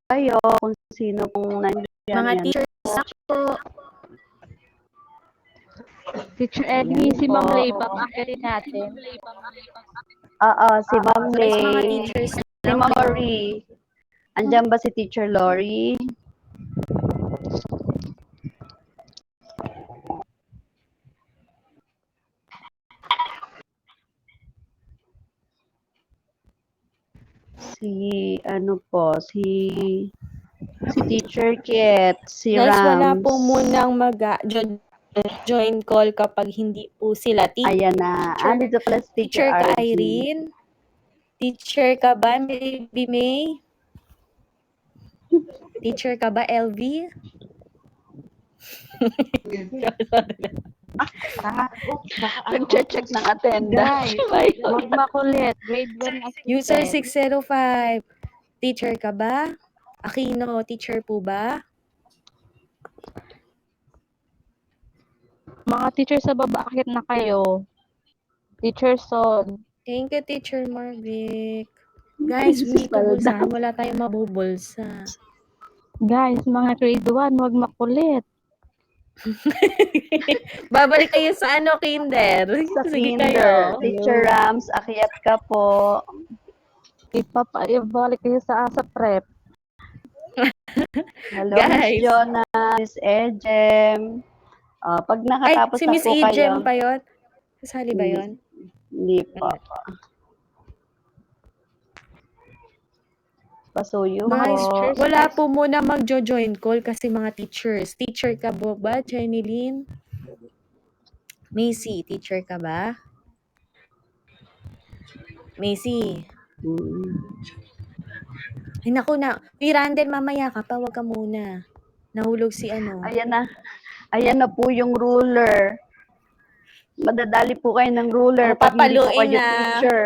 kayo kung sino pong nandiyan. Mga Yan teachers po. Teacher Edmi, si Ma'am Lay, papakarin natin. Oo, si Ma'am Guys, mga Lay. teachers Si lang Ma'am po. Lori. Andiyan ba si Teacher Lori? Si Teacher Kiet, si Guys, wala Rams. po munang mag-join call kapag hindi po sila. Ayan na. Dito pala si Teacher Teacher ka, RG. Irene? Teacher ka ba, Baby May? Teacher ka ba, LV? Nag-check ng attendance. Guys, huwag makulit. Grade 1 assistant. User 605. Teacher ka ba? Aquino, teacher po ba? Mga teacher sa baba, akit na kayo. Teacher Sol. Thank you, Teacher Marvic. Guys, hindi po bulsahan. Wala tayong mabubulsa. Guys, mga grade 1, huwag makulit. Babalik kayo sa kinder. Sa Sige kinder. kayo. Teacher Rams, akyat ka po. Ibalik kayo sa prep. Hello, Guys. Miss Jonah, Miss Ejem. Pag Ay, nakatapos si na Miss po Ejem kayo. pa yun? Kasali ba yun? Hindi pa. Pasuyo Guys, po. wala po muna mag-join call kasi mga teachers. Teacher ka po ba, Jenilyn? Macy, teacher ka ba? Macy. Ay, naku na. Uy, Randel, mamaya ka pa. Wag ka muna. Nahulog si Ayan na. Ayan na po yung ruler. Madadali po kayo ng ruler pag hindi po papaluin kayo na. teacher.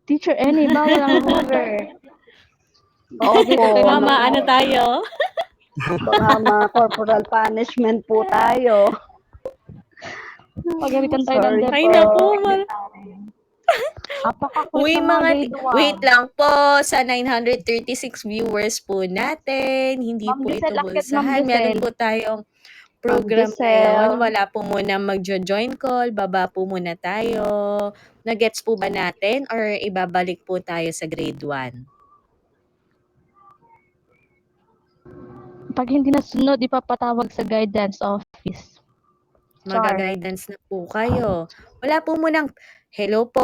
Teacher Annie, bawal ang ruler. Opo. Mama, ano tayo? Baka ma-corporal punishment po tayo. Pagalitan tayo ng Sorry depo. Ay, naku. Uy, Wait lang po sa 936 viewers po natin. Hindi Ma'am po ito Giselle, akit, Ma'am bulsahan. Meron Giselle. po tayong program Giselle. ngayon. Wala po muna mag-join call. Baba po muna tayo. Nagets po ba natin or ibabalik po tayo sa grade 1? Pag hindi nasunod, ipapatawag sa guidance office. Mag-guidance na po kayo. Wala po munang, hello po,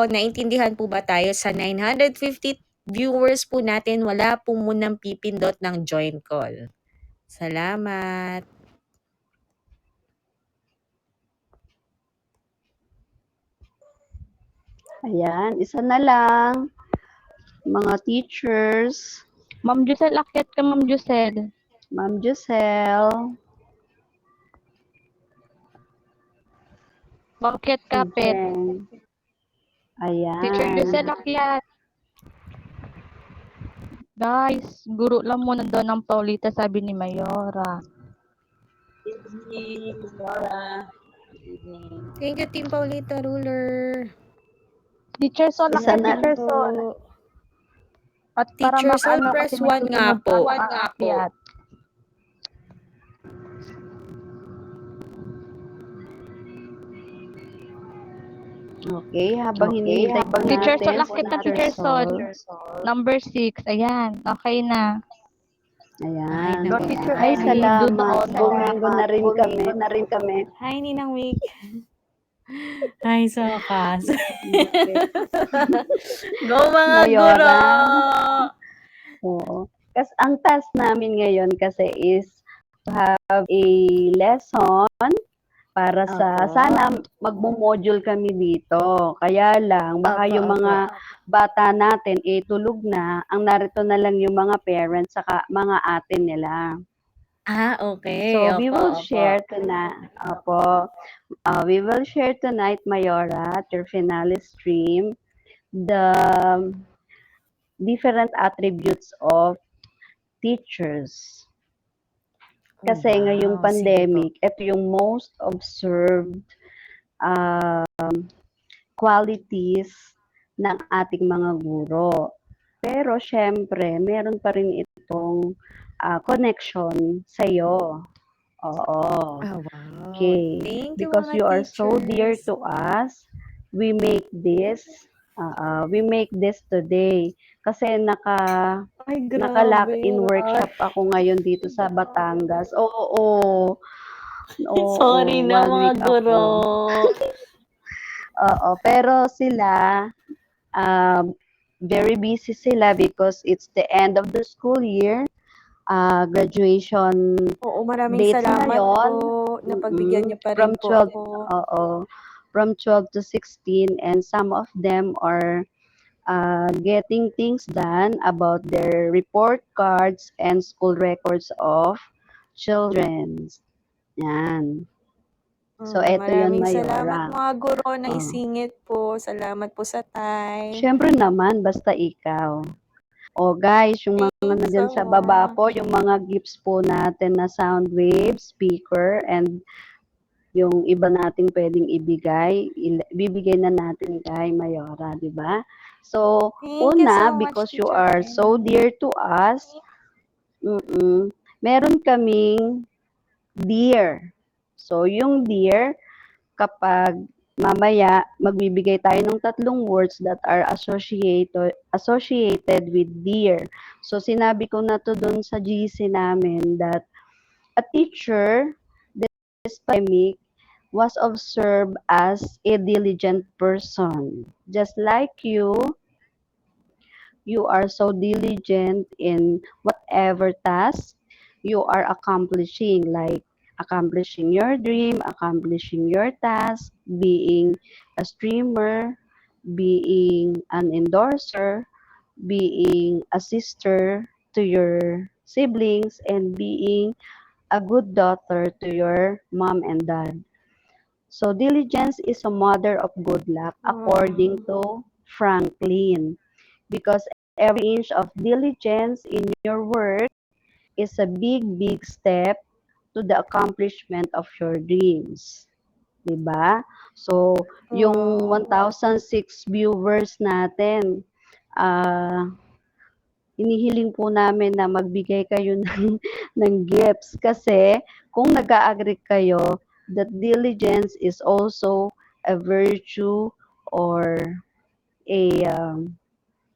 naintindihan po ba tayo sa 950 viewers po natin, wala po munang pipindot ng join call. Salamat. Ayan, isa na lang. Mga teachers. Ma'am Giselle, akit ka, Ma'am Giselle. Ma'am Giselle. Ma'am Kit Kapit. Ayan. Teacher Giselle, akyat. Guys, guro lang muna daw ng Paulita, sabi ni Mayora. Thank you, Team Paulita Ruler. Teacher Sol, Isa akit, na Teacher po. Sol. At para Teacher Sol, makaano press kasi may 1 nga susunod po. pa aakyat. Okay, habang hinihintay pa natin. Teacher Sol, akit na, Teacher Sol. Sol. Number 6, ayan, okay na. Ayan. Ay, Teacher Ay, Ivy, salamat. doon Bumingo na rin kami. Hi, Ninang Wick. Hi, Sokas. Go mga Mayora. guro! Oo. Kasi ang task namin ngayon kasi is to have a lesson para sa, sana magmo-module kami dito. Kaya lang, baka yung mga bata natin, tulog na, ang narito na lang yung mga parents, saka mga ate nila. Okay. So, we will share tonight. We will share tonight, Mayora, at your finale stream, the different attributes of teachers. Kasi ngayong pandemic, ito yung most observed qualities ng ating mga guro. pero siyempre meron pa rin itong connection sa'yo. Oo. Ah, wow. Okay. Thank you, Because mga you are so dear teachers. to us, we make this today. Kasi Ay, naka-lock grabe. in workshop ako ngayon dito sa Batangas. Oo. Oo, Sorry na, 1 mga week guro. ako. Oo, pero sila, very busy sila because it's the end of the school year. Graduation Oo, maraming dates salamat po. ngayon. Napagbigyan niyo pa From rin po 12, ako. oo, from 12 to 16, and some of them are getting things done about their report cards and school records of children. Yan. So, eto yun, Maraming salamat, Mayora. mga guro, Oh. naisingit po. Salamat po sa time. Siyempre naman, basta ikaw. O guys, yung mga Thank you nandyan so sa baba much. po, yung mga gifts po natin na sound wave, speaker, and yung iba nating pwedeng ibigay, bibigay na natin kay Mayora, di ba? So, Thank you una, so much, because you Teacher are so Ken. dear to us, meron kaming dear. So, yung dear, kapag mamaya magbibigay tayo ng 3 words that are associated with dear. So, sinabi ko na to dun sa GC namin that a teacher this pandemic was observed as a diligent person. Just like you are so diligent in whatever task you are accomplishing, like accomplishing your dream, accomplishing your task, being a streamer, being an endorser, being a sister to your siblings, and being a good daughter to your mom and dad. So diligence is a mother of good luck according to Franklin, because every inch of diligence in your work is a big step to the accomplishment of your dreams. 'Di ba? So, yung 1,006 viewers natin, ah hinihiling po namin na magbigay kayo ng gifts kasi kung nag-a-agree kayo that diligence is also a virtue or a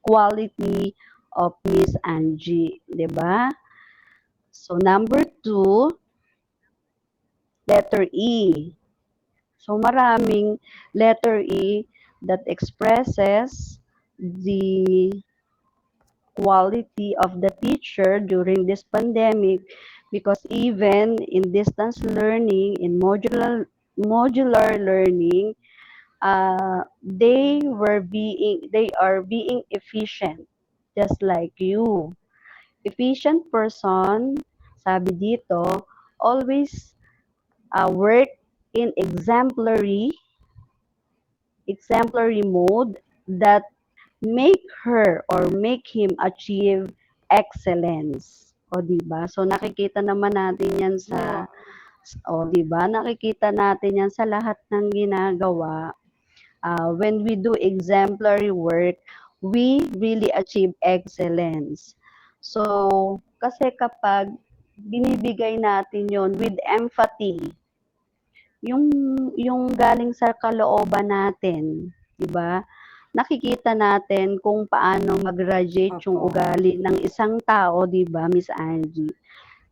quality of Miss Angie, 'di ba? So number 2, letter E. So maraming letter E that expresses the quality of the teacher during this pandemic, because even in distance learning, in modular learning, they are being efficient, just like you. Efficient person, sabi dito, always work in exemplary mode that make her or make him achieve excellence. O, di ba? So, nakikita naman natin yan sa, o, di ba? Nakikita natin yan sa lahat ng ginagawa. When we do exemplary work, we really achieve excellence. So, kasi kapag binibigay natin yon with empathy, yung galing sa kalooban natin, 'di ba? Nakikita natin kung paano mag-radiate yung ugali ng isang tao, 'di ba, Miss Angie?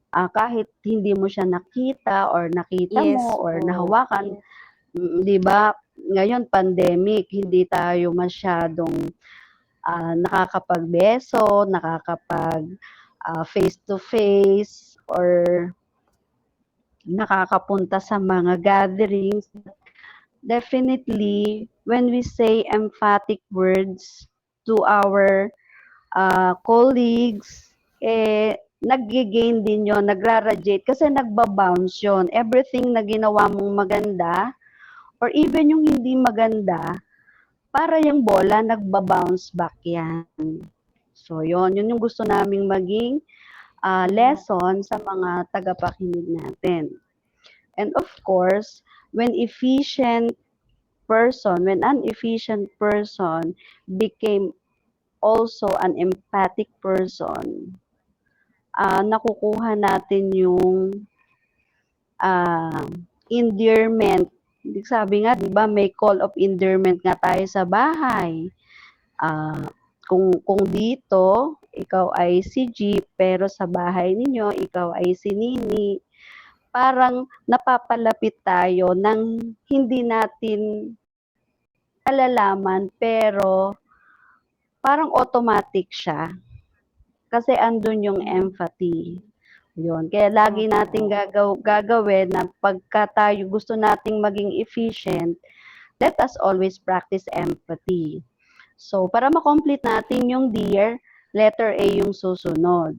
Kahit hindi mo siya nakita or nakita Yes mo or po. nahawakan, 'di ba? Ngayon pandemic, hindi tayo masyadong nakakapagbeso, face to face, or nakakapunta sa mga gatherings. Definitely, when we say emphatic words to our colleagues, nag-gain din yun, nagra-radiate kasi nagba-bounce yun. Everything na ginawa mong maganda, or even yung hindi maganda, para yung bola, nagba-bounce back yan. So, yun yung gusto naming maging lesson sa mga tagapakinig natin. And of course, when an efficient person became also an empathic person, nakukuha natin yung ah, endearment. Sabi nga, 'di ba, may call of endearment nga tayo sa bahay. Ah, kung dito ikaw ay si Jeep, pero sa bahay ninyo ikaw ay si Nini, parang napapalapit tayo ng hindi natin nalalaman, pero parang automatic siya. Kasi andun yung empathy. Yun. Kaya lagi nating gagawin na pagka tayo gusto nating maging efficient, let us always practice empathy. So, para ma-complete natin yung dear, letter A yung susunod.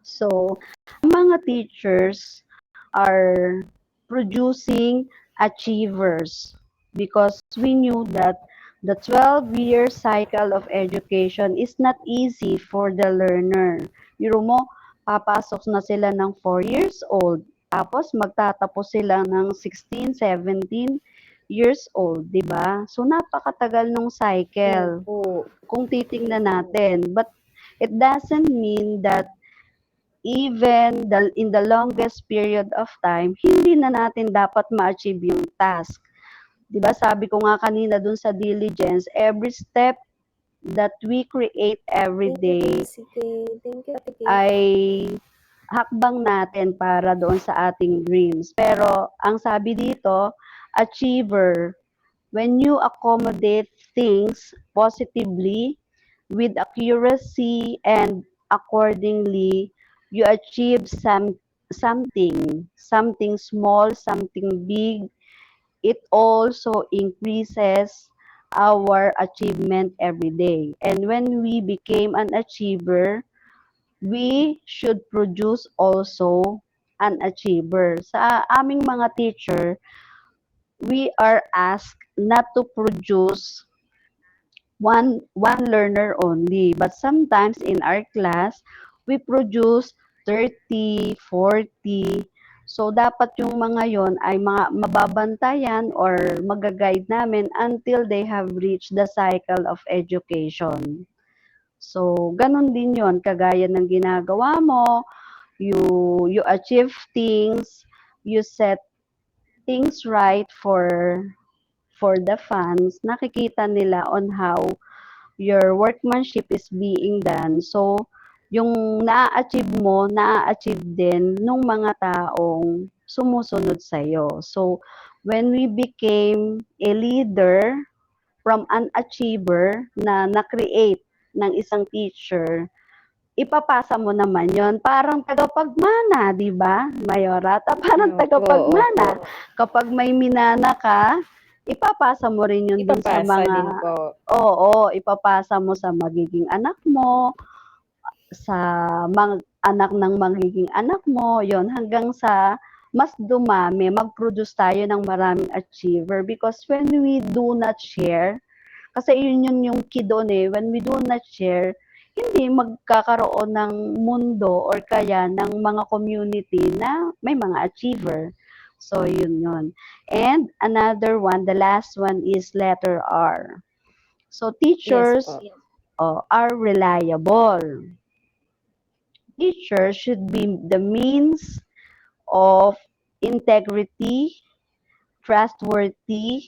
So, ang mga teachers are producing achievers because we knew that the 12-year cycle of education is not easy for the learner. Biro mo, papasok na sila ng 4 years old, tapos magtatapos sila ng 16, 17 years old, di ba? So, napakatagal nung cycle Opo. kung titingnan natin. But it doesn't mean that even in the longest period of time, hindi na natin dapat ma-achieve yung task. 'Di ba sabi ko nga kanina dun sa diligence, every step that we create every day Thank you, Ate Kay. ay hakbang natin para doon sa ating dreams. Pero ang sabi dito, achiever, when you accommodate things positively, with accuracy, and accordingly, you achieve something small, something big. It also increases our achievement every day. And when we became an achiever, we should produce also an achiever. Sa aming mga teacher, we are asked not to produce one learner only. But sometimes in our class, we produce 30, 40. So, dapat yung mga yon ay mababantayan or magaguide namin until they have reached the cycle of education. So, ganun din yon kagaya ng ginagawa mo, you achieve things, you set things right for the fans, nakikita nila on how your workmanship is being done. So, yung na-achieve din nung mga taong sumusunod sa'yo. So, when we became a leader from an achiever na na-create ng isang teacher, ipapasa mo naman yon parang tagapagmana, di ba, Mayora? Parang Opo, tagapagmana. opo. Kapag may minana ka, ipapasa mo rin yun dun sa Ipapasa din mga, po. oo, ipapasa mo sa magiging anak mo, sa anak ng magiging anak mo, yon hanggang sa mas dumami, mag-produce tayo ng maraming achiever. Because when we do not share, kasi yun yung key doon eh, when we do not share, hindi magkakaroon ng mundo or kaya ng mga community na may mga achiever. So, yun. And another one, the last one is letter R. So, Yes teachers po. are reliable. Teachers should be the means of integrity, trustworthy,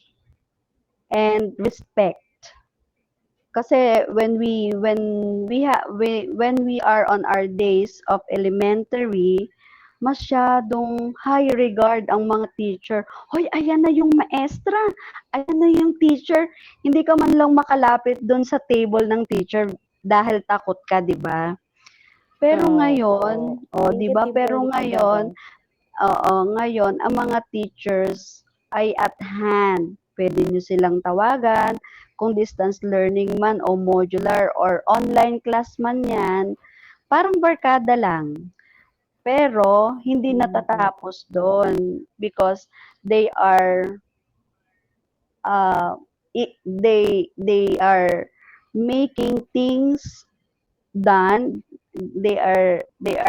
and respect. Kasi when we are on our days of elementary, masyadong high regard ang mga teacher. Hoy, ayan na yung maestra, ayan na yung teacher. Hindi ka man lang makalapit doon sa table ng teacher dahil takot ka, 'di ba? Pero ngayon, Opo. 'di ba? Thank you, Team Pero Pearly ngayon, Pagabon. ngayon ang mga teachers ay at hand. Pwede nyo silang tawagan kung distance learning man o modular or online class man yan, parang barkada lang. Pero hindi natatapos doon because they are they are making things done. They are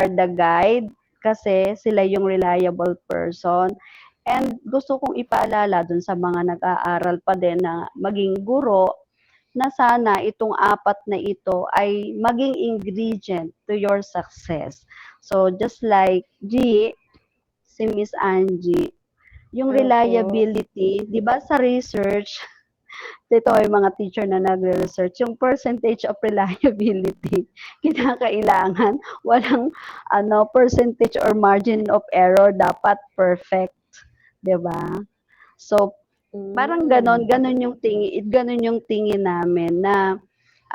the guide kasi sila yung reliable person. And gusto kong ipaalala dun sa mga nag-aaral pa din na maging guro, na sana itong 4 na ito ay maging ingredient to your success. So, just like si Miss Angie, yung Opo. reliability, 'di ba sa research, ito ay mga teacher na nagre-research, yung percentage of reliability, kinakailangan walang percentage or margin of error, dapat perfect, 'di ba? So, parang Mm. ganon yung tingin namin na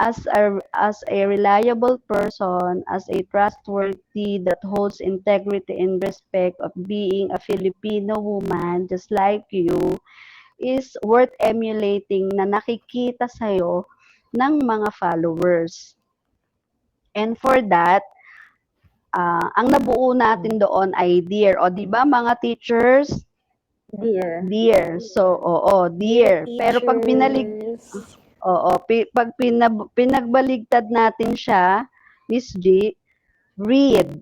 as a reliable person, as a trustworthy that holds integrity and respect of being a Filipino woman just like you is worth emulating na nakikita sa'yo ng mga followers. And for that, ang nabuo natin doon ay DEAR. O, di ba mga teachers? Dear. DEAR. So, oo, Dear DEAR. Pero pag teachers. pag pinagbaligtad natin siya, Miss G, read.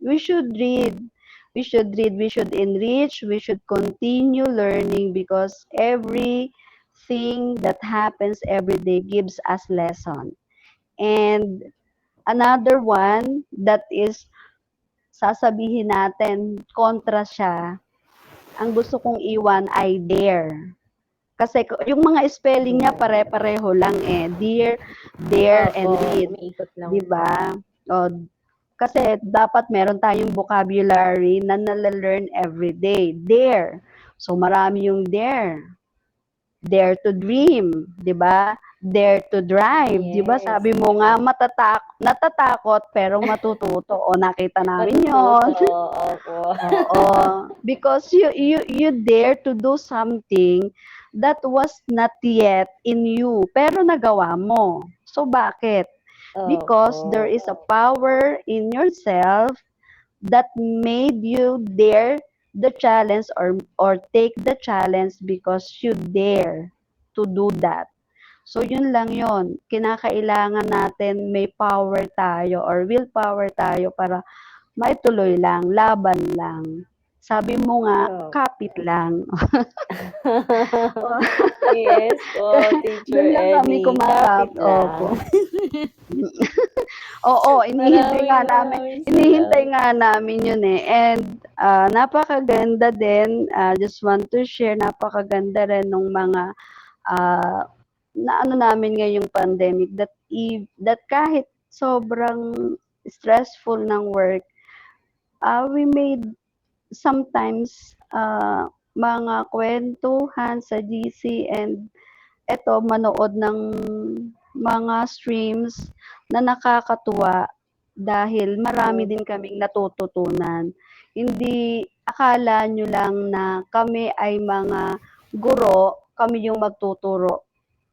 We should read. We should read. We should enrich. We should continue learning because everything that happens every day gives us lesson. And another one that is sasabihin natin kontra siya, ang gusto kong iwan ay dare. Kasi yung mga spelling niya pare-pareho lang eh. Dear, dare, and Opo, read. umiikot lang. Di ba? O, kasi dapat meron tayong vocabulary na nalalearn every day. Dare. So, marami yung dare. Dare to dream. Di ba? Dare to drive. Di ba? Yes. Sabi mo nga, natatakot pero matututo. O, nakita namin yon. Matututo. Opo. Oo. Because you dare to do something that was not yet in you, pero nagawa mo. So, bakit? Because there is a power in yourself that made you dare the challenge or take the challenge because you dare to do that. So, yun lang yun. Kinakailangan natin may power tayo or willpower tayo para maituloy lang, laban lang. Sabi mo nga, kapit lang. Yes po, Teacher Doon lang kami Emmy. kumarap. Kapit lang. Opo. Oo, inihintay nga namin yun eh. And napakaganda din, just want to share, napakaganda rin nung mga na ano namin ngayong pandemic that kahit sobrang stressful ng work, we made sometimes mga kwentuhan sa GC and eto manood ng mga streams na nakakatuwa dahil marami din kaming natututunan. Hindi akala nyo lang na kami ay mga guro, kami yung magtuturo.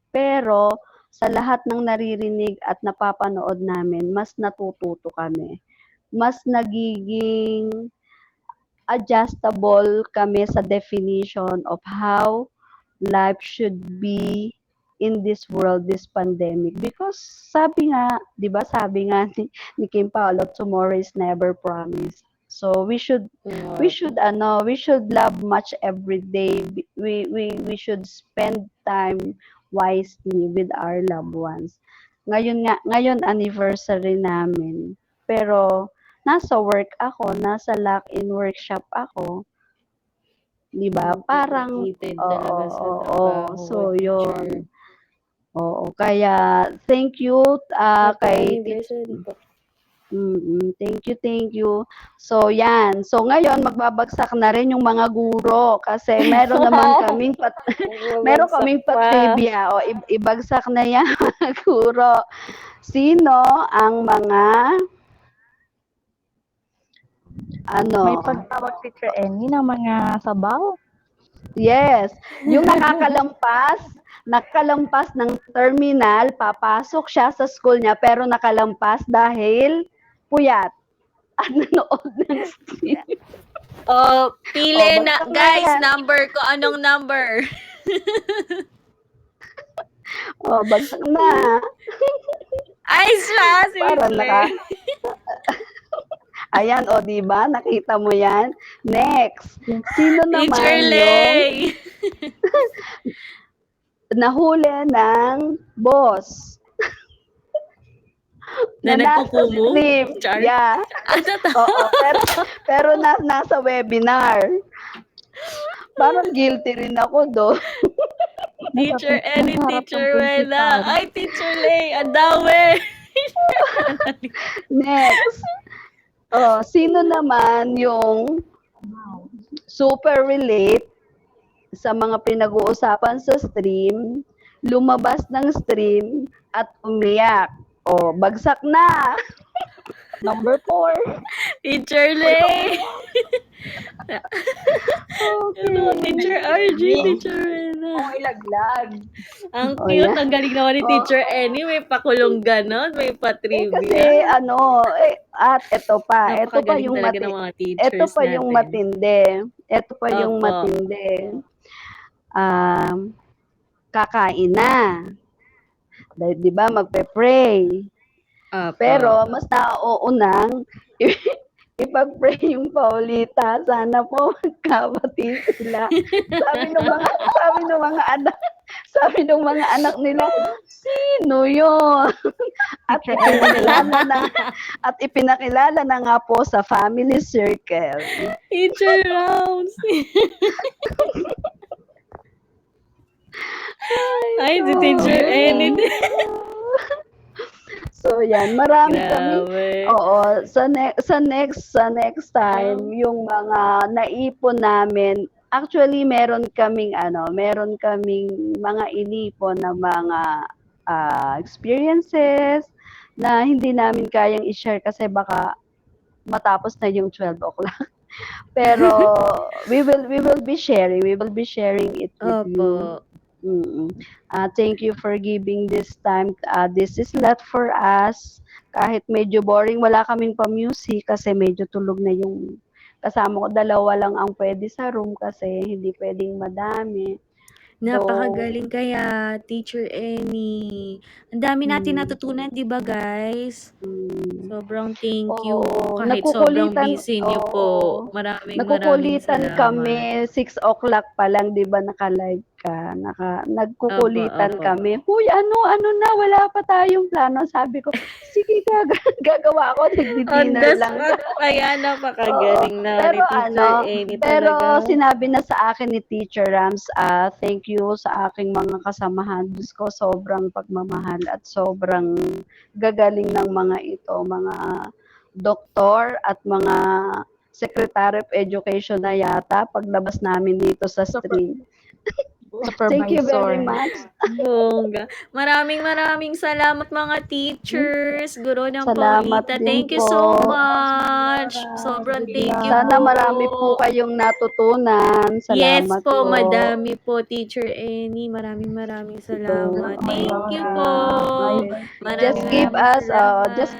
Pero sa lahat ng naririnig at napapanood namin, mas natututo kami. Mas nagiging adjustable kami sa definition of how life should be in this world, this pandemic. Because sabi nga, 'di ba, sabi nga ni Kim Paolo, tomorrow is never promised. So we should love much every day. We should spend time wisely with our loved ones. Ngayon anniversary namin. Pero nasa work ako, nasa lock-in workshop ako. 'Di ba? Parang Committed talaga sa trabaho, so teacher. yun. Oo, kaya thank you kay anniversary po. Thank you. So yan. So ngayon magbabagsak na rin yung mga guro kasi meron naman kaming trivia. O ibagsak na yan mga guro. Sino ang mga May pagtawag Teacher Emmy ng mga sabaw? Yes, yung nakalampas ng terminal, papasok siya sa school niya pero nakalampas dahil puyat at nanood ng stream. Pili na, basta guys, yan. number ko. Anong number? Bagsak na. Ay, siya, Para seriously. Ayan, di ba? Nakita mo yan? Next. Sino naman Teacher yung Lay. nahuli ng boss Na na nasa nagkukumu? stream. Char? Yeah. Ano to? Oo, pero nasa webinar. Parang guilty rin ako doon. Teacher Annie, Nagharap ng Teacher Wena. principal. Ay, Teacher Lay, ang dami. Next. Sino naman yung super relate sa mga pinag-uusapan sa stream, lumabas ng stream at umiyak? Bagsak na. Number 4. Teacher Lay. Ano, Okay. Teacher RG, Teacher Wena. Ilaglag. Ang Oh, cute, yeah. ang galing naman ni Oh. Teacher Annie. May pakulong ganon, may Kasi pa-trivia. at ito pa Napakagaling yung talaga ng mga teachers ito pa yung natin. matindi. Ito pa yung Opo. matindi. Kakain na. Dahil 'di ba magpe-pray. Opo. Pero mas nauunang ipag-pray yung Paulita. Sana po magkabati sila. Sabi ng mga anak nila, sino yun? At ipinakilala na nga po sa family circle. Teacher Rounds. Ay, si Teacher Annie. So yan, marami kami. Grabe. Oo, sa next time yung mga naipon namin, actually meron kaming mga inipon na mga experiences na hindi namin kayang i-share kasi baka matapos na yung 12 o'clock. Pero we will be sharing it with you. Opo. Thank you for giving this time. This is lot for us. Kahit medyo boring, wala kaming pa-music kasi medyo tulog na yung kasama ko. 2 lang ang pwede sa room kasi hindi pwedeng madami. Napakagaling kaya, Teacher Annie. Ang dami natin natutunan, di ba guys? Sobrang thank you. Oo, Kahit sobrang nakukulitan, busy niyo po. oo. Maraming Nakukulitan salamat. kami, 6 o'clock pa lang, di ba, naka-live ka. Nagkukulitan Opo. kami. Huy, ano na, wala pa tayong plano. Sabi ko, sige, gagawa ako, On nagdi-dinner the lang. spot, kaya napakagaling na ni Teacher Annie pero talaga. sinabi na sa akin ni Teacher Rams, thank you sa aking mga kasamahan. Diyos ko, sobrang pagmamahal at sobrang gagaling ng mga ito, mga doktor at mga Secretary of Education na yata paglabas namin dito sa stream. Thank you very much. Bongga. Maraming salamat mga teachers, guro ng Salamat Paulita. din Thank you po. so much. Sobrang thank you Sana po. marami po kayong natutunan. Yes Salamat po, madami po, Teacher Annie. Maraming salamat. Thank you po. Just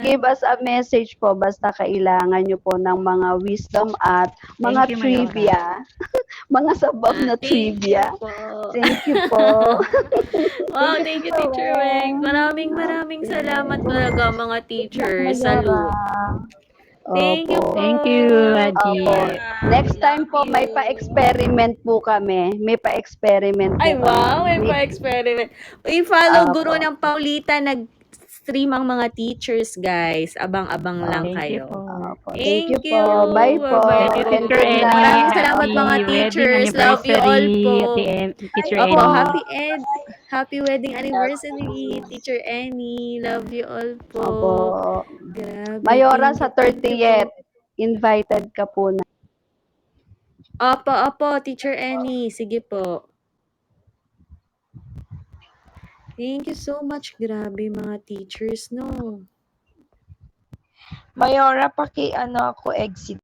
give us a message po basta kailangan nyo po ng mga wisdom at mga Thank you, trivia. Mga sabaw na trivia. Thank you po. Wow, thank you, Teacher Weng. Maraming salamat talaga mga teachers. Salute. Thank you po. Thank you, Adi. Opo. Next time po, may pa-experiment po kami. Ay, wow, may pa-experiment. I-follow Guro Opo. ng Paulita. Nag-stream ang mga teachers, guys. Abang-abang lang kayo. Opo. Thank Thank you po. Bye po. Bye-bye. Thank you, And Teacher good Annie. luck. Maraming salamat mga Happy teachers. wedding Love you all po. anniversary, Teacher Opo, Annie. happy wedding anniversary, Teacher Annie. Love you all po. Opo. Grabe. Mayora thank sa you, thank you 30th. po. Invited ka po na. Opo, Teacher Annie. Sige po. Thank you so much. Grabe mga teachers, no? Mayora, ako exit